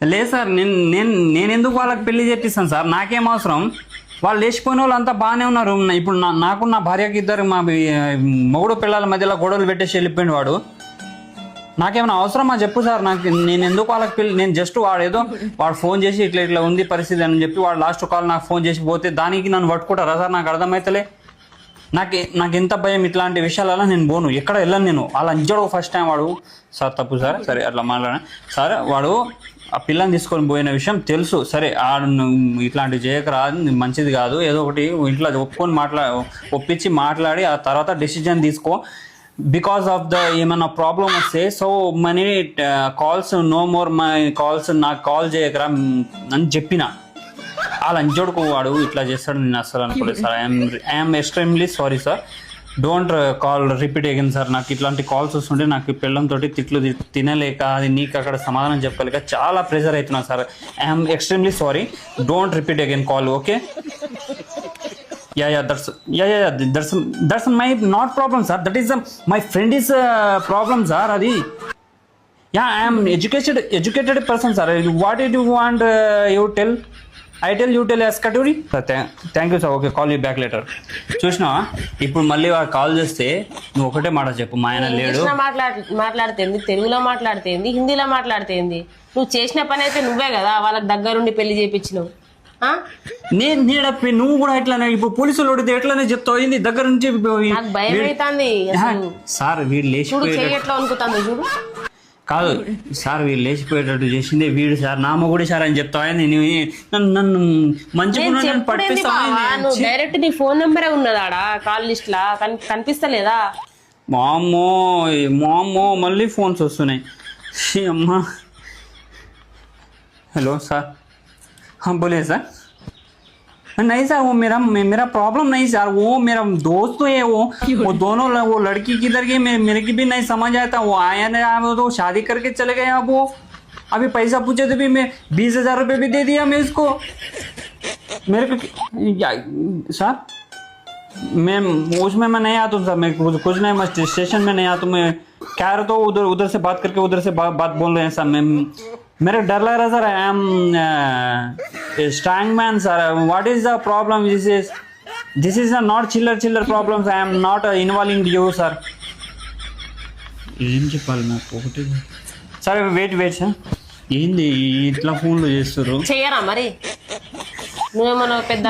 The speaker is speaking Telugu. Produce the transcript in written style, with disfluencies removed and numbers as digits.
లేదు సార్, నేను ఎందుకు వాళ్ళకి పెళ్లి చేపిస్తాను సార్? నాకేం అవసరం? వాళ్ళు లేచిపోయిన వాళ్ళు అంతా బాగానే ఉన్నారు. ఇప్పుడు నాకు నా భార్యకి ఇద్దరు మా మొగుడు పిల్లల మధ్యలో గొడవలు పెట్టేసి వెళ్ళిపోయింది వాడు. నాకేమైనా అవసరమా చెప్పు సార్? నేను ఎందుకు వాళ్ళకి పెళ్లి? నేను జస్ట్ వాడు ఫోన్ చేసి ఇట్లా ఉంది పరిస్థితి అని చెప్పి వాడు లాస్ట్ కాల్ నాకు ఫోన్ చేసి పోతే దానికి నన్ను పట్టుకుంటారా సార్? నాకు అర్థమవుతలే. నాకు ఎంత భయం ఇట్లాంటి విషయాలలో నేను పోను, ఎక్కడ వెళ్ళను నేను. అలా నిజడు ఫస్ట్ టైం వాడు సార్ తప్పు సార్, సరే అట్లా మాట్లాడా సార్. వాడు ఆ పిల్లని తీసుకొని పోయిన విషయం తెలుసు, సరే ఇట్లాంటివి చేయకరా, మంచిది కాదు. ఏదో ఒకటి ఇంట్లో ఒప్పించి మాట్లాడి ఆ తర్వాత డెసిజన్ తీసుకో. బికాస్ ఆఫ్ ద ఏమైనా ప్రాబ్లం వస్తే so many calls, no more my calls, నాకు కాల్ చేయకరా అని చెప్పిన. అలా అంజోడుకు వాడు ఇట్లా చేస్తాడు నేను అస్సలు అనుకోలేదు sir. I'm extremely sorry sir. Don't call repeat again sir. నాకు ఇట్లాంటి కాల్స్ వస్తుంటే నాకు పిల్లలతో తిట్లు తినలేక, అది నీకు అక్కడ సమాధానం చెప్పలేక చాలా ప్రెషర్ అవుతున్నా sir. I'm extremely sorry. Don't repeat again call, okay? That's my not problem sir. That is my friend is problem sir. అది I'm educated person sir. What you want you tell? I tell you tell as category. Thank you sir. Okay, call you back later. చూసినావా ఇప్పుడు మళ్ళీ వాడు కాల్ చేస్తే నువ్వు ఒకటే మాట చెప్పు, మా ఆయన లేడు. మాట్లాడితేంది, తెలుగులో మాట్లాడితేంది, హిందీలో మాట్లాడితేంది? నువ్వు చేసిన పని అయితే నువ్వే కదా వాళ్ళకి దగ్గరుండి పెళ్లి చేయించినావు. నువ్వు కూడా ఎట్లానే ఇప్పుడు పోలీసులు అడిగితే ఎట్లానే చెప్తావు? ఏంది దగ్గర నుంచి నాకు భయం అవుతుంది సార్. వీడు లేచిపోయి ఎట్లా అనుకుంటాను చూడు. కాదు సార్, వీళ్ళు లేచిపోయేటట్టు చేసిందే వీడు సార్, నా మొగుడు సార్ అని చెప్తావా? నన్ను మంచిగా పట్టిస్తావు. డైరెక్ట్ నీ ఫోన్ నెంబరే ఉన్నదాడా కాల్ లిస్ట్ లా, కనిపిస్తలేదా? మామో మళ్ళీ ఫోన్స్ వస్తున్నాయి. అమ్మా, హలో సార్. हाँ बोलिए सर. नहीं सर, वो मेरा प्रॉब्लम नहीं सर. वो मेरा दोस्त तो है, वो दोनों वो लड़की किधर गई मेरे की भी नहीं समझ आता. वो आया नहीं, तो शादी करके चले गए. अब वो अभी पैसा पूछे तो भी मैं 20,000 रुपये भी दे दिया मैं इसको. मेरे को सर मैं उसमें मैं नहीं आता हूँ सर. मैं कुछ नहीं, मैं स्टेशन में नहीं आता हूँ. मैं कह रहा तो उधर से बात करके उधर से बात बोल रहे हैं सर. मैं मेरे डर लग रहा है sir. I am strong man sir. What is the problem? This is not चिल्लर problems. I am not involving you sir. ఏం చెప్పాలి నాకు ఒకటి? సరే వెయిట్ సార్. ఏంది ఇట్లా ఫోన్లు చేస్తారు? చెయ్యరా మరి? నువ్వేమన్నా పెద్ద